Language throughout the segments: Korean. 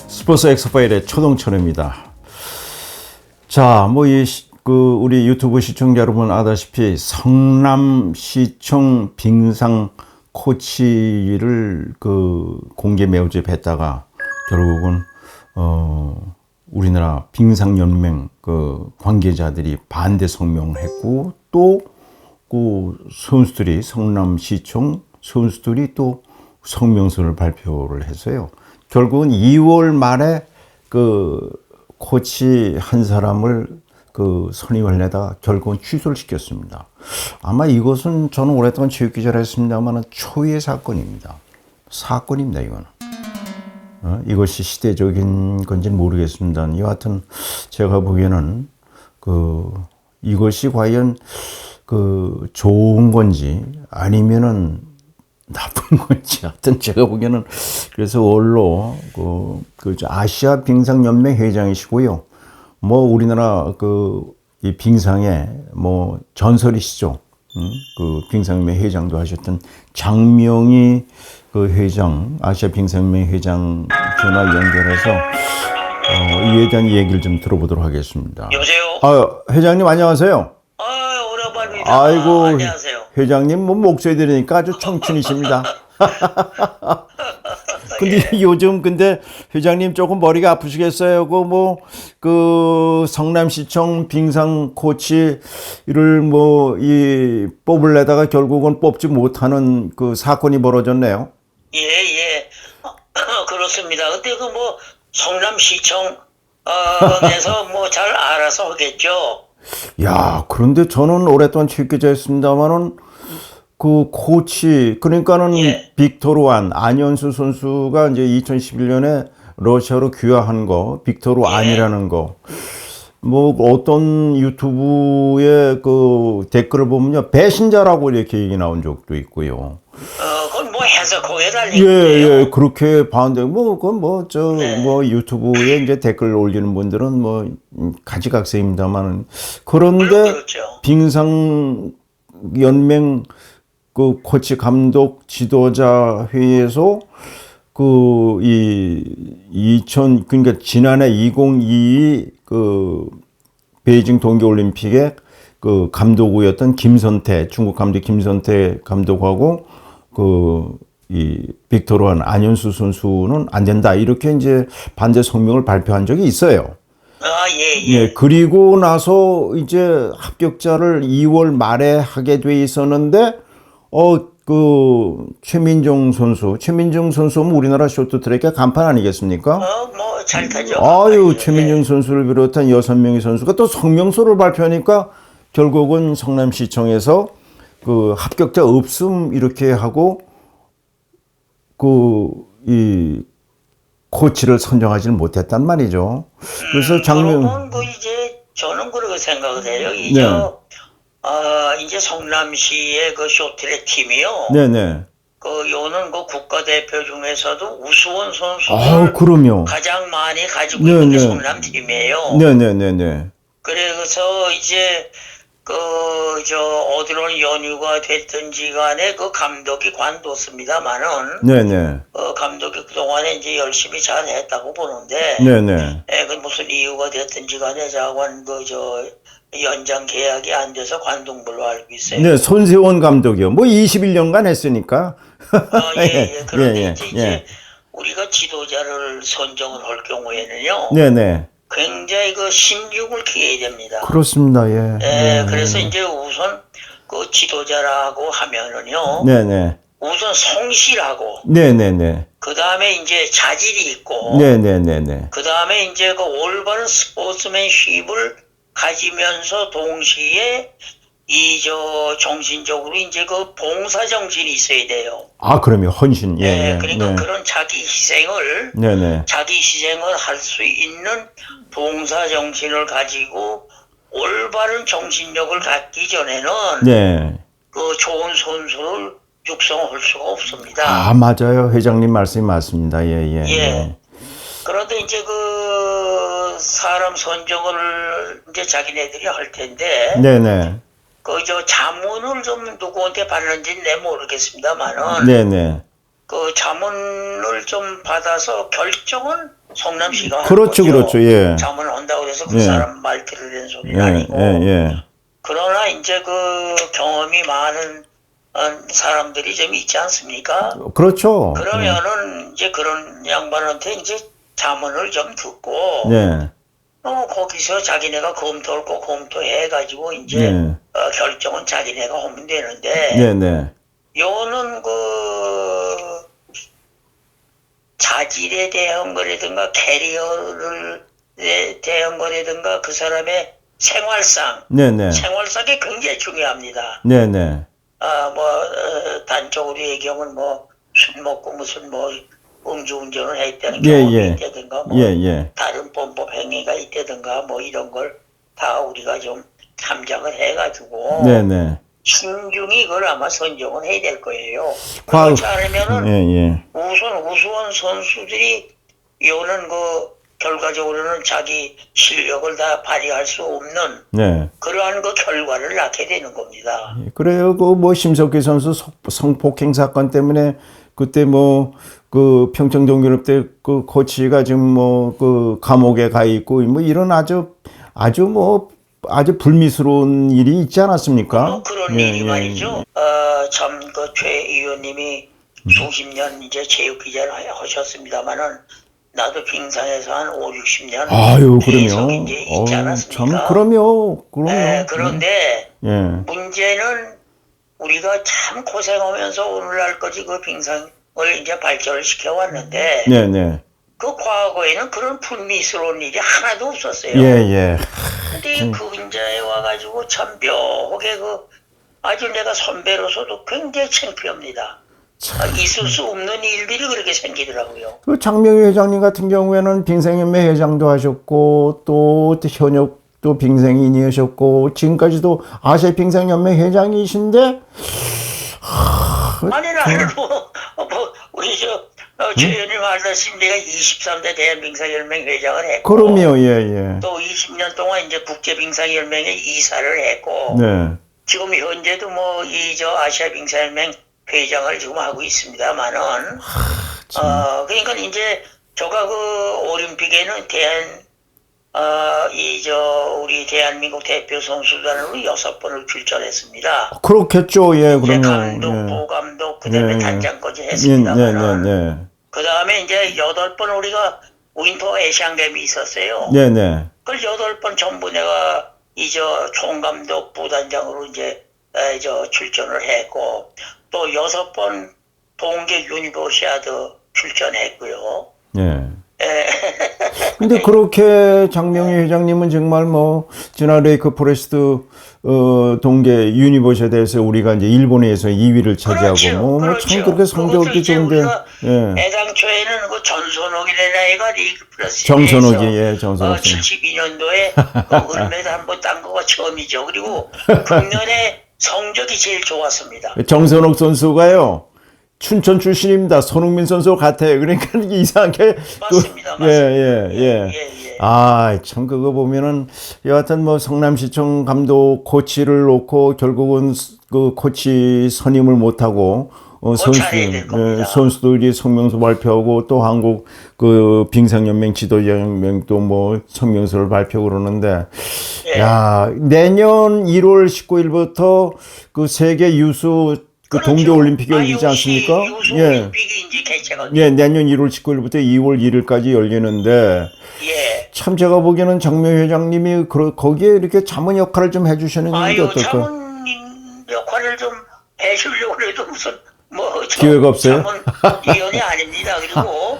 스포츠 엑스파일의 초동철입니다. 자, 우리 유튜브 시청자 여러분 아다시피 성남시청 빙상 코치를 공개 매우집했다가 결국은 우리나라 빙상연맹 관계자들이 반대 성명을 했고, 또 선수들이 성남시청 선수들이 또 성명서를 발표를 했어요. 결국은 2월 말에 코치 한 사람을 선임을 내다가 결국은 취소를 시켰습니다. 아마 이것은 저는 오랫동안 체육기자를 했습니다만 초유의 사건입니다. 사건입니다, 이거는. 이것이 시대적인 건지는 모르겠습니다. 여하튼 제가 보기에는 이것이 과연 좋은 건지 아니면은 나쁜 건지, 하여튼 제가 보기에는, 그래서 원로 아시아 빙상 연맹 회장이시고요. 우리나라 이 빙상의 전설이시죠. 빙상 연맹 회장도 하셨던 장명희 회장, 아시아 빙상 연맹 회장 전화 연결해서 이에 대한 얘기를 좀 들어보도록 하겠습니다. 여보세요? 회장님 안녕하세요. 오랜만입니다. 아이고, 안녕하세요. 회장님 목소리 들으니까 아주 청춘이십니다. 근데 요즘 회장님 조금 머리가 아프시겠어요? 성남시청 빙상 코치를 뽑으려다가 결국은 뽑지 못하는 사건이 벌어졌네요. 예. 그렇습니다. 근데 성남시청 에서 잘 알아서 하겠죠. 야, 그런데 저는 오랫동안 체육기자였습니다만은 코치, 그러니까는 예. 빅토르 안현수 선수가 이제 2011년에 러시아로 귀화한 거, 빅토르 안이라는 거. 어떤 유튜브에 댓글을 보면요, 배신자라고 이렇게 얘기 나온 적도 있고요. 그건 해석하게 달린 예, 거예요. 예, 그렇게 봤는데, 유튜브에 이제 댓글 올리는 분들은 가지각색입니다만, 그런데 그렇죠. 빙상 연맹 코치 감독 지도자 회의에서 그러니까 지난해 2022 베이징 동계올림픽의 감독이었던 김선태, 중국 감독 김선태 감독하고 이 빅토르 안현수 선수는 안 된다, 이렇게 이제 반대 성명을 발표한 적이 있어요. 예. 그리고 나서 이제 합격자를 2월 말에 하게 돼 있었는데, 최민정 선수는 우리나라 쇼트트랙의 간판 아니겠습니까? 잘 타죠. 아유, 최민정 선수를 비롯한 6명의 선수가 또 성명서를 발표하니까 결국은 성남시청에서 합격자 없음 이렇게 하고 이 코치를 선정하지는 못했단 말이죠. 그래서 그러면 이제 저는 그렇게 생각을 해요. 이제 성남시의 쇼트트랙 팀이요. 네네. 요는 국가대표 중에서도 우수원 선수를 그럼요. 가장 많이 가지고 있는 게 성남팀이에요. 네네네네. 그래서 이제 어디로 연유가 됐든지 간에 감독이 관뒀습니다만은, 네네. 감독이 그동안에 이제 열심히 잘 했다고 보는데, 네네. 무슨 이유가 됐든지 간에 자관 연장 계약이 안 돼서 관둔 걸로 알고 있어요. 네, 손세원 감독이요. 21년간 했으니까. 예. 그런데 이제 우리가 지도자를 선정을 할 경우에는요. 네네. 굉장히 신중을 기해야 됩니다. 그렇습니다. 예. 그래서 이제 우선 지도자라고 하면은요. 네네. 우선 성실하고. 네네네. 그 다음에 이제 자질이 있고. 네네네네. 그 다음에 이제 올바른 스포츠맨십을 가지면서 동시에 정신적으로 이제 봉사 정신이 있어야 돼요. 그럼요. 헌신. 예. 그러니까 그런 자기 희생을 할 수 있는 봉사 정신을 가지고 올바른 정신력을 갖기 전에는 좋은 선수를 육성할 수가 없습니다. 맞아요. 회장님 말씀이 맞습니다. 예. 그런데 이제 그 사람 선정을 이제 자기네들이 할 텐데 네네. 그 저 자문을 좀 누구한테 받는지는 내 모르겠습니다만은 네네. 그 자문을 좀 받아서 결정은 성남시가 하는 그렇죠, 거죠. 그렇죠. 예. 자문을 한다고 해서 그 예. 사람 말 들으려는 소리는 예, 아니고. 예. 그러나 이제 그 경험이 많은 사람들이 좀 있지 않습니까? 그렇죠. 그러면은 이제 그런 양반한테 이제 자문을 좀 듣고 네. 거기서 자기네가 검토를 꼭 검토해가지고 이제 네. 결정은 자기네가 하면 되는데 네네. 요는 그 자질에 대한 거라든가 캐리어를 대한 거라든가 그 사람의 생활상 네네. 생활상이 굉장히 중요합니다. 네네. 단적으로 얘기하면 뭐 술 먹고 무슨 뭐 음주운전을 했다는 예, 경험이 예. 있다든가 뭐 예. 다른 범법 행위가 있다든가 뭐 이런 걸 다 우리가 좀 참작을 해가지고 네네. 신중히 이걸 아마 선정을 해야 될 거예요. 과학- 그렇지 않으면은 예. 우수한 선수들이 요는 그 결과적으로는 자기 실력을 다 발휘할 수 없는 네. 그러한 그 결과를 낳게 되는 겁니다. 그래요. 그 뭐 심석희 선수 성폭행 사건 때문에 그때 뭐 그 평창동계올림픽 때 그 코치가 지금 뭐 그 감옥에 가 있고 뭐 이런 아주 아주 불미스러운 일이 있지 않았습니까? 그런 예, 일이 예. 말이죠. 참 그 최 의원님이 수십 년 이제 체육 기자를 하셨습니다만은 나도 빙상에서 한 5, 60년 아유, 계속 그럼요. 이제 있지 않았습니까? 참 그럼요. 그런데 예. 문제는 우리가 참 고생하면서 오늘날까지 그 빙상을 이제 발전을 시켜왔는데 네네. 그 과거에는 그런 불미스러운 일이 하나도 없었어요. 예. 근데 그 근자에 와가지고 참 묘하게 아주 내가 선배로서도 굉장히 창피합니다. 있을 수 없는 일들이 그렇게 생기더라고요. 그 장명희 회장님 같은 경우에는 빙상연맹 회장도 하셨고 또 현역 또 빙상인이셨고 지금까지도 아시아 빙상연맹 회장이신데 아니 나는 우리 최 의원님 알다시피 내가 23대 대한빙상연맹 회장을 했고 그럼요. 예. 또 20년 동안 이제 국제빙상연맹에 이사를 했고 네. 지금 현재도 뭐 아시아 빙상연맹 회장을 지금 하고 있습니다만은 그러니까 이제 제가 그 올림픽에는 우리 대한민국 대표 선수단으로 6번을 출전했습니다. 그렇겠죠. 예, 이제 그러면. 감독, 부감독, 그다음에 단장까지 했습니다만은 그다음에 이제 8번 우리가 윈터 애시안게임이 있었어요. 네네. 그걸 8번 전부 내가 총감독, 부단장으로 이제 출전을 했고 또 6번 동계 유니버시아드 출전했고요. 예. 근데 그렇게 장명희 회장님은 정말 뭐 지난 레이크 포레스트 동계 유니버시아드에서 우리가 이제 일본에서 2위를 차지하고 참 그렇게 성적이 좋은데 애당초에는 그 전선옥이라는 애가 리그 플러스 정선옥이 예, 정선옥 72년도에 그 은메달 한번 딴 거가 처음이죠. 그리고 금년에 성적이 제일 좋았습니다. 정선옥 선수가요. 춘천 출신입니다. 손흥민 선수 같아요. 그러니까 이상하게 맞습니다. 참 그거 보면은 여하튼 뭐 성남시청 감독 코치를 놓고 결국은 그 코치 선임을 못 하고 선수들이 성명서 발표하고 또 한국 그 빙상연맹 지도자연맹도 뭐 성명서를 발표 그러는데 야 내년 1월 19일부터 그 세계 유수 그 동계올림픽이 열리지 않습니까? 유수올림픽이 이제 개최가 내년 1월 19일부터 2월 1일까지 열리는데 참 제가 보기에는 장명 회장님이 거기에 이렇게 자문 역할을 좀 해주시는 게 어떨까? 자문 역할을 좀 해주려고 해도 무슨 기회가 없어요? 자문위원이 아닙니다. 그리고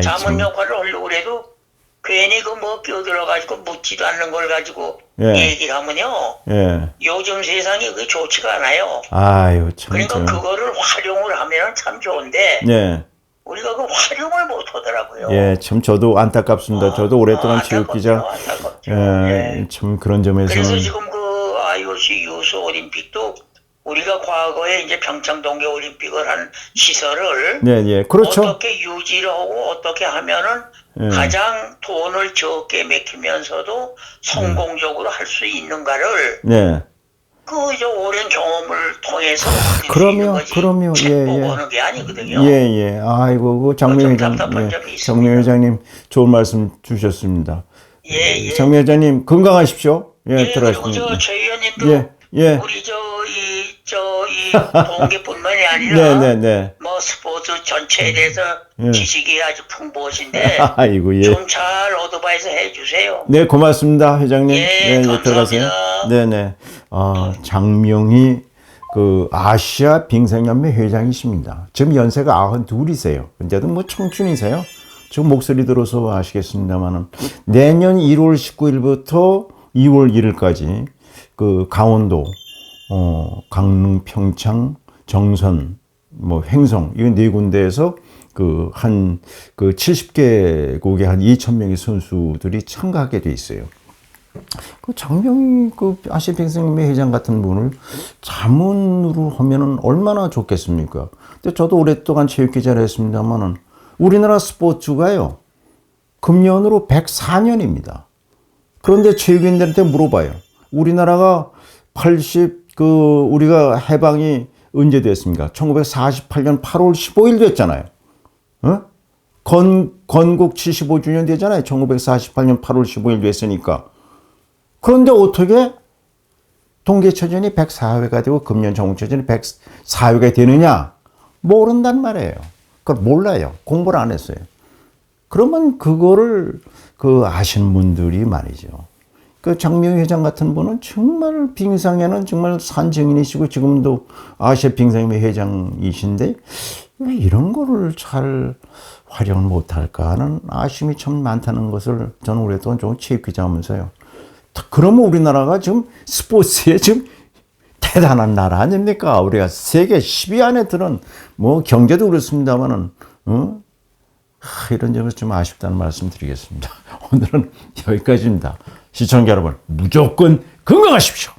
자문 역할을 하려고 해도 괜히 끼어들어가지고 묻지도 않는 걸 가지고 얘기를 하면요. 요즘 세상이 그게 좋지가 않아요. 그러니까 그거를 활용을 하면 참 좋은데 우리가 그 활용을 못 하더라고요. 참 저도 안타깝습니다. 저도 오랫동안 체육기자. 참 그런 점에서는. 그래서 지금 그 IOC 유수 올림픽도 우리가 과거에 이제 평창 동계 올림픽을 한 시설을 그렇죠. 어떻게 유지를 하고 어떻게 하면은 가장 돈을 적게 맥히면서도 성공적으로 할 수 있는가를 네. 저 오랜 경험을 통해서 그럼요. 책 보고 하는 게 아니거든요. 예. 아이고, 장명 회장, 장명 회장님 좋은 말씀 주셨습니다. 예. 장명 회장님 건강하십시오. 예, 들어가십니다. 그리고 최 의원님도 우리 이 동계뿐만이 아니라 네. 뭐 스포츠 전체에 대해서 지식이 아주 풍부하신데 아이고, 좀 잘 어드바이스 해주세요. 네, 고맙습니다, 회장님. 감사합니다. 들어가세요. 네네. 장명희 그 아시아 빙상연맹 회장이십니다. 지금 연세가 92이세요. 근데도 뭐 청춘이세요. 지금 목소리 들어서 아시겠습니다만은 내년 1월 19일부터 2월 1일까지 그 강원도, 강릉, 평창, 정선, 뭐 횡성 이 네 군데에서 그 70개국의 한 2,000명의 선수들이 참가하게 돼 있어요. 그 장명희 그 아시아 빙상연맹 회장 같은 분을 자문으로 하면은 얼마나 좋겠습니까? 근데 저도 오랫동안 체육 기자를 했습니다만은 우리나라 스포츠가요 금년으로 104년입니다. 그런데 체육인들한테 물어봐요. 우리나라가 우리가 해방이 언제 됐습니까? 1948년 8월 15일 됐잖아요. 건국 75주년 되잖아요. 1948년 8월 15일 됐으니까. 그런데 어떻게 동계체전이 104회가 되고 금년 전국체전이 104회가 되느냐? 모른단 말이에요. 그걸 몰라요. 공부를 안 했어요. 그러면 그거를 아시는 분들이 말이죠. 그 장명희 회장 같은 분은 정말 빙상에는 정말 산증인이시고 지금도 아시아 빙상연맹 회장이신데 왜 이런 거를 잘 활용을 못할까 하는 아쉬움이 참 많다는 것을 저는 오랫동안 좀 체육 기자하면서요. 그러면 우리나라가 지금 스포츠에 지금 대단한 나라 아닙니까? 우리가 세계 10위 안에 드는 뭐 경제도 그렇습니다만은 이런 점에서 좀 아쉽다는 말씀 드리겠습니다. 오늘은 여기까지입니다. 시청자 여러분 무조건 건강하십시오.